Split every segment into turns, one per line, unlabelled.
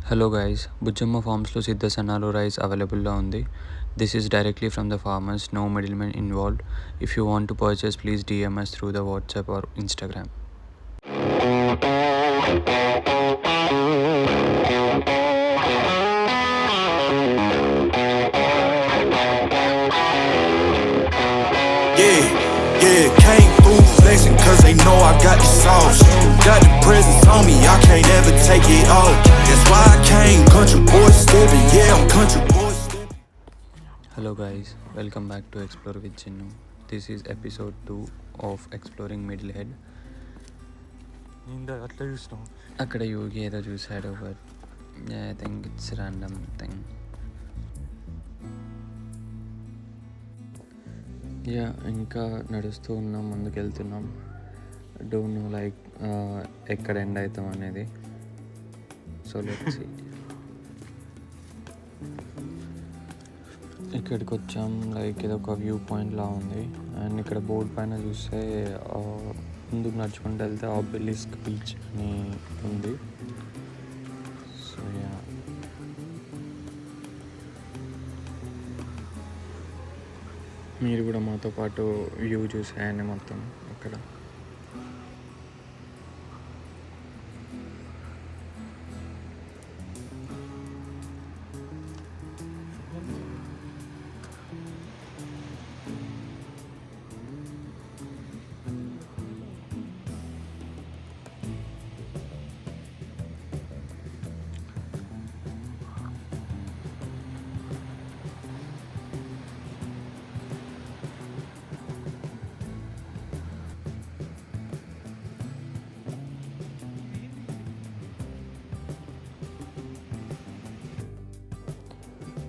Hello guys, Bujjamma ఫార్మ్స్లో సిద్ధ సన్నాలు rice అవైలబుల్లో ఉంది. This is directly from the farmers, no middlemen involved. If you want to purchase, please DM us through the WhatsApp or Instagram.
Yeah, came through flexing cause they know I got the sauce. Got the presents on me, I can't ever take it off. That's why I came country boy stepping, yeah, I'm country boy stepping.
Hello guys, welcome back to Explore with Chinnu. This is episode 2 of Exploring Middlehead.
అట్లా చూసినాం.
అక్కడ యోగి ఏదో చూసాడు, but I think it's random thing. ఇంకా నడుస్తూ ఉన్నాం, ముందుకు వెళ్తున్నాం. డోంట్ నో లైక్ ఎక్కడ ఎండ్ అవుతాం అనేది. So let's see. ఇక్కడికి వచ్చాం, లైక్ ఇది ఒక వ్యూ పాయింట్ లా ఉంది. అండ్ ఇక్కడ బోర్డ్ పైన చూస్తే ముందుకు నడుచుకుంటూ వెళ్తే ఆబెలిస్క్ బీచ్ అని ఉంది. సో మీరు కూడా మాతో పాటు వ్యూ చూసేయండి మొత్తం అక్కడ.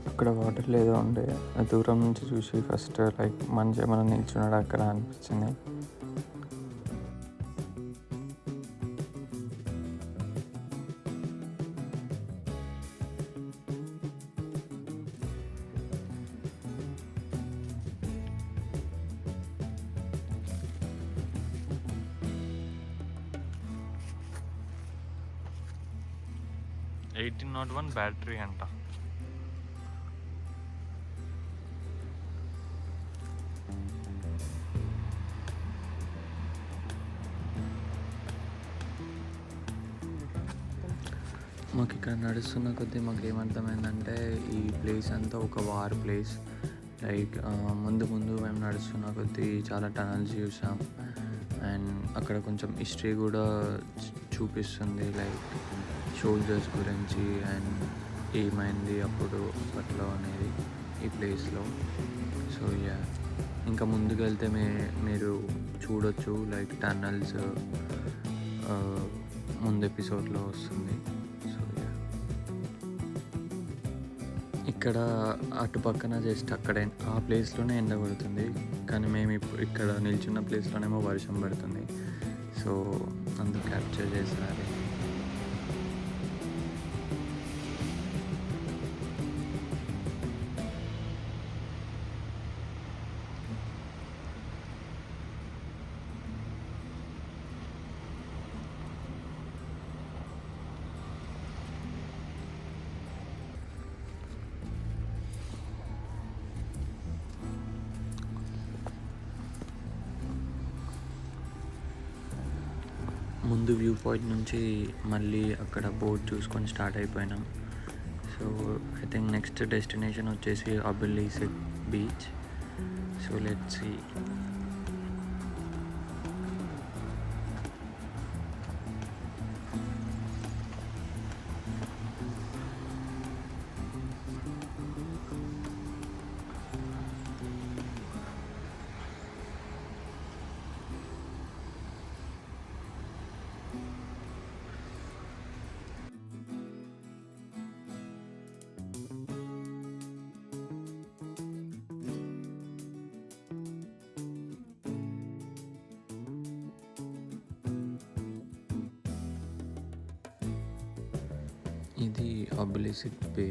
అక్కడ వాటర్ లేదో ఉండే, దూరం నుంచి చూసి ఫస్ట్ లైక్ మంచి ఏమైనా నిల్చున్నాడు అక్కడ అనిపించింది.
(1801) బ్యాటరీ అంట.
మాకు ఇక్కడ నడుస్తున్న కొద్దీ మాకు ఏమర్థమైందంటే ఈ ప్లేస్ అంతా ఒక వార్ ప్లేస్. లైక్ ముందు మేము నడుస్తున్న కొద్దీ చాలా టనల్స్ చూసాం. అండ్ అక్కడ కొంచెం హిస్టరీ కూడా చూపిస్తుంది, లైక్ షోల్జర్స్ గురించి అండ్ ఏమైంది అప్పుడు అప్పట్లో అనేది ఈ ప్లేస్లో. సో ఇంకా ముందుకు వెళ్తే మీరు చూడొచ్చు, లైక్ టనల్స్ ముందు ఎపిసోడ్లో వస్తుంది. ఇక్కడ అటు పక్కన జస్ట్ అక్కడ ఆ ప్లేస్లోనే ఎండ పడుతుంది, కానీ మేము ఇప్పుడు ఇక్కడ నిల్చున్న ప్లేస్లోనేమో వర్షం పడుతుంది. సో అందుకు క్యాప్చర్ చేసారు. ముందు వ్యూ పాయింట్ నుంచి మళ్ళీ అక్కడ బోట్ చూసుకొని స్టార్ట్ అయిపోయినాం. So I think next destination వచ్చేసి obelisk beach. So let's see. ఇది ఆబెలిస్క్ బే.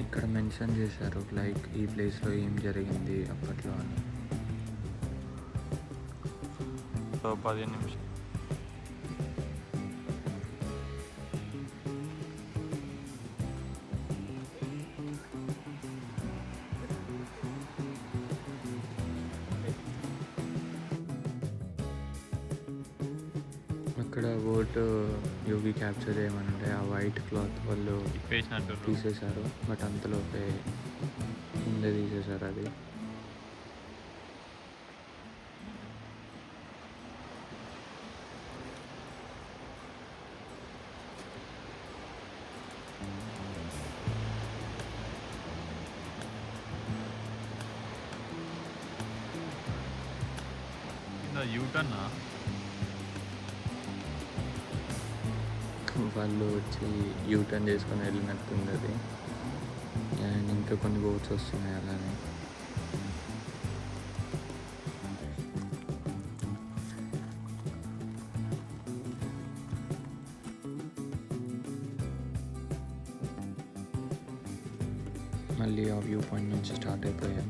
ఇక్కడ మెన్షన్ చేశారు లైక్ ఈ ప్లేస్లో ఏం జరిగింది అప్పట్లో అని. 15 నిమిషం. అక్కడ ఓటు యోగి క్యాప్చర్ చేయమనంటే ఆ వైట్ క్లాత్ వాళ్ళు తీసేశారు. బట్ అంతలోపే ముందే తీసేశారు అది.
యూటర్నా
వాళ్ళు వచ్చి యూటర్న్ చేసుకొని వెళ్ళినట్టుంది అది. అండ్ ఇంకా కొన్ని బోట్స్ వస్తున్నాయి అలానే. మళ్ళీ ఆ వ్యూ పాయింట్ నుంచి స్టార్ట్ అయిపోయాం.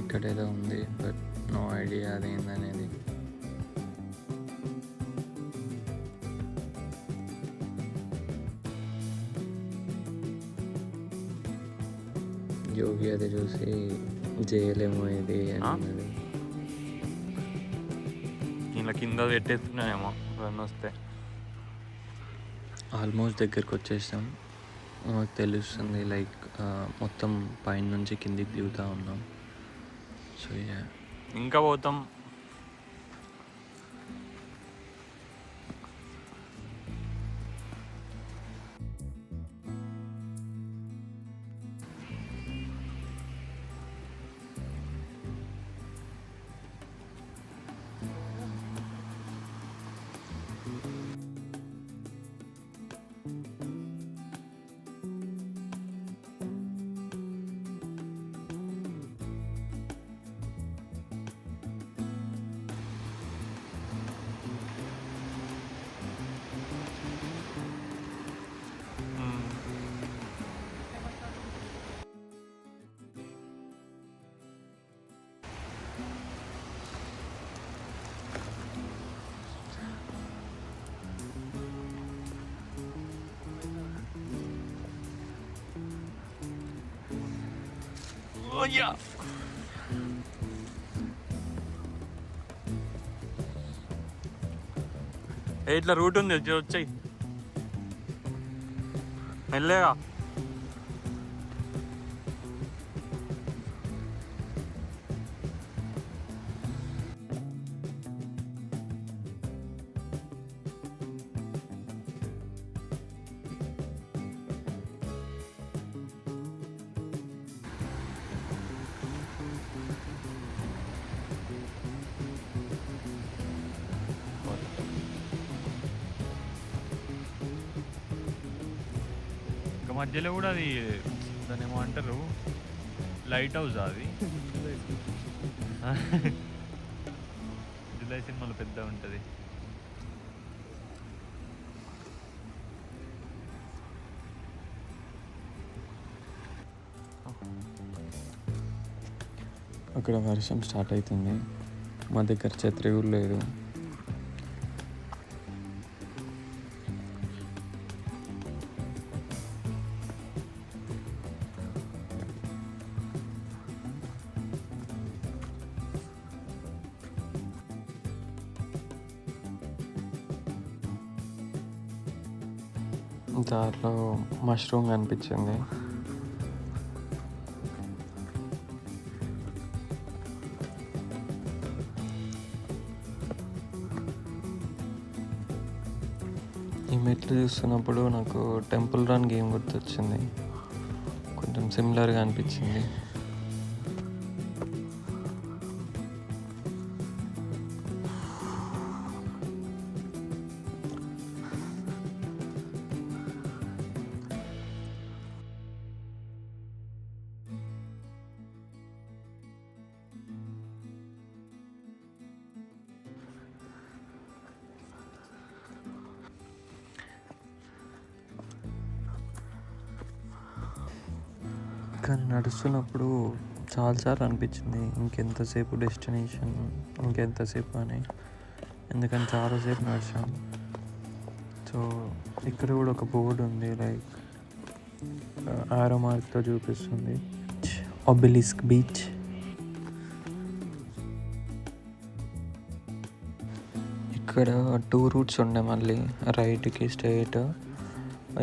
ఇక్కడేదో ఉంది బట్ నో ఐడియా అదేందనేది. యోగి అది చూసి చేయలేమో ఇది అన్నది.
ఇలా కింద పెట్టేస్తున్నాయేమో రన్ వస్తే.
ఆల్మోస్ట్ దగ్గరికి వచ్చేసాం. మాకు తెలుస్తుంది లైక్ మొత్తం పైన నుంచి కిందికి దిగుతూ ఉన్నాం. సో
ఇంకా పోతాం. ఇట్లా రూట్ ఉంది వచ్చాయి మెల్లగా. మధ్యలో కూడా అది దాన్ని ఏమో అంటారు, లైట్ హౌస్ అది. జులై సినిమాలో పెద్ద ఉంటుంది.
అక్కడ వర్షం స్టార్ట్ అవుతుంది. మా దగ్గర ఛత్రి కూడా లేదు. దాంట్లో మష్రూమ్ కనిపించింది. ఈ మెట్లు చూస్తున్నప్పుడు నాకు టెంపుల్ రన్ గేమ్ గుర్తొచ్చింది. కొంచెం సిమిలర్గా అనిపించింది. కానీ నడుస్తున్నప్పుడు చాలాసార్లు అనిపించింది ఇంకెంతసేపు డెస్టినేషన్, ఇంకెంతసేపు అని. ఎందుకంటే చాలాసేపు నడిచాం. సో ఇక్కడ కూడా ఒక బోర్డు ఉంది, లైక్ ఆరో మార్క్తో చూపిస్తుంది ఒబెలిస్క్ బీచ్. ఇక్కడ 2 రూట్స్ ఉండే, మళ్ళీ రైట్కి స్ట్రైట్.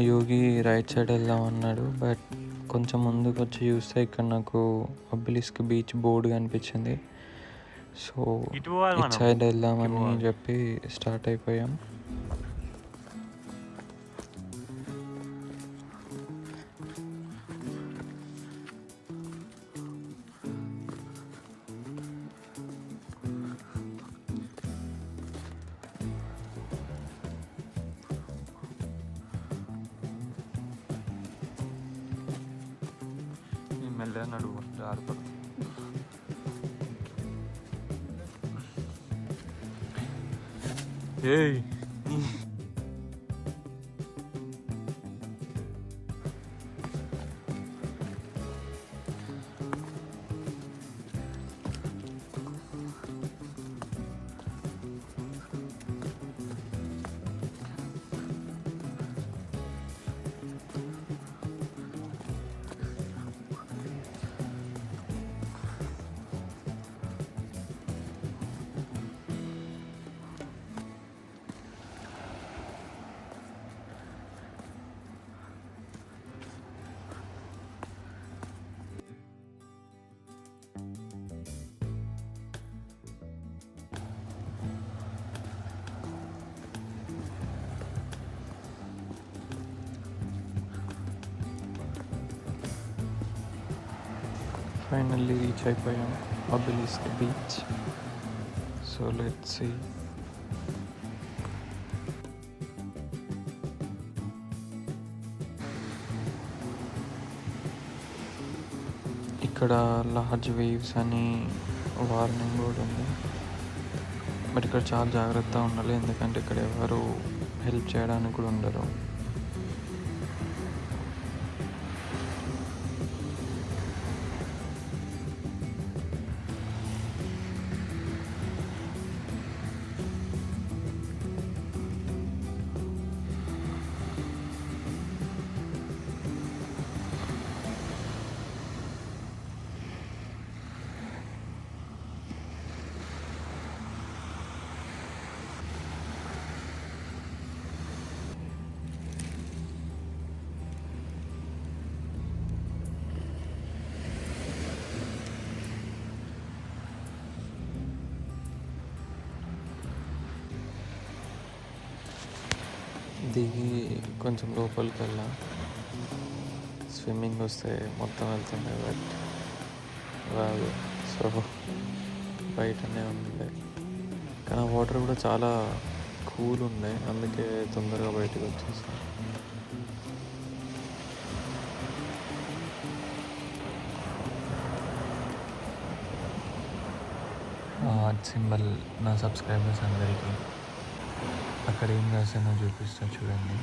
యోగి రైట్ సైడ్ వెళ్దాం అన్నాడు, బట్ కొంచెం ముందుకు వచ్చి చూస్తే ఇక్కడ నాకు ఒబెలిస్క్ బీచ్ బోర్డు కనిపించింది. సో
ఇటు పోవాలి
ఇటు
మనం.
సైడ్ వెళ్దామని
పోవాలి.
చెప్పి స్టార్ట్ అయిపోయాం. మెల్లగా నడువు జారుపడు. ఏయ్ ఫైనల్లీ రీచ్ అయిపోయాం obelisk beach. So let's see. ఇక్కడ లార్జ్ వేవ్స్ అని వార్నింగ్ కూడా ఉంది, బట్ ఇక్కడ చాలా జాగ్రత్తగా ఉండాలి, ఎందుకంటే ఇక్కడ ఎవరు హెల్ప్ చేయడానికి కూడా ఉండరు. దిగి కొంచెం లోపలికి వెళ్ళా. స్విమ్మింగ్ వస్తే మొత్తం వెళ్తుండే, బట్ రాదు. సో బయటనే ఉండే, కానీ ఆ వాటర్ కూడా చాలా కూల్ ఉండే, అందుకే తొందరగా బయటకు వచ్చేసాను. హార్ట్ సింబల్ నా సబ్స్క్రైబర్స్ అందరికీ. అక్కడ ఏం రాసానో చూపిస్తా చూడండి.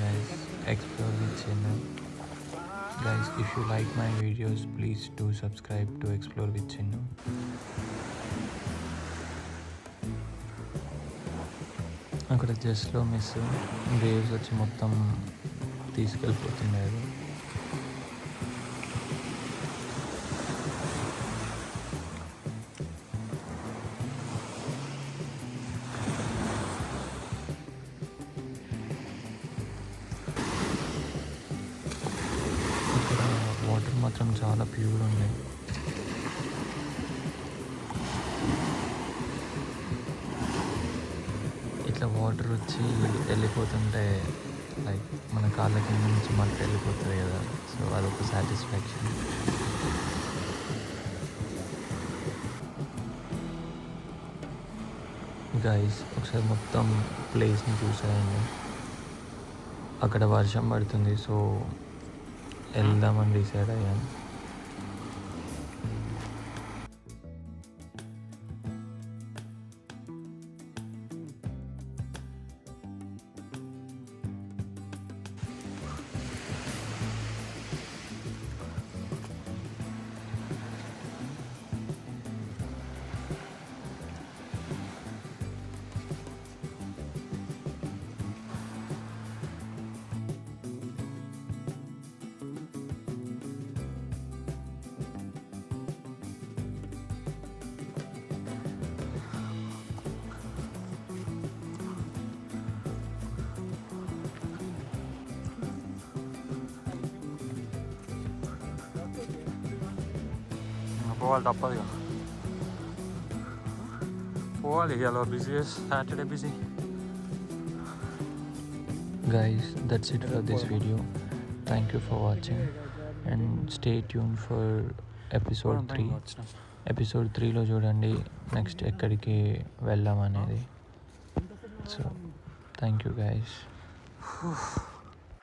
Guys, explore with Chinnu. Guys, if you like my videos, please do subscribe to Explore with Chinnu. అక్కడ జస్ట్లో మిస్ వేవ్స్ వచ్చి మొత్తం తీసుకెళ్ళిపోతున్నాయి. ఇక్కడ వాటర్ మాత్రం చాలా ప్యూర్ ఉంది. ఇట్లా వాటర్ వచ్చి వెళ్ళిపోతుంటే లైక్ మన కాళ్ళ కింద నుంచి మట్టి వెళ్ళిపోతుంది కదా, సో అదొక సాటిస్ఫాక్షన్. గైస్, ఒకసారి మొత్తం ప్లేస్ని చూసాయండి. అక్కడ వర్షం పడుతుంది, సో వెళ్దామని డిసైడ్ అయ్యాం.
పోవాలి తప్పదు కదా, పోవాలి ఇలా busy, Saturday busy.
Guys, that's it for this video. Thank you for watching and stay tuned for episode 3. Episode 3లో చూడండి నెక్స్ట్ ఎక్కడికి వెళ్ళాం అనేది. So thank you guys.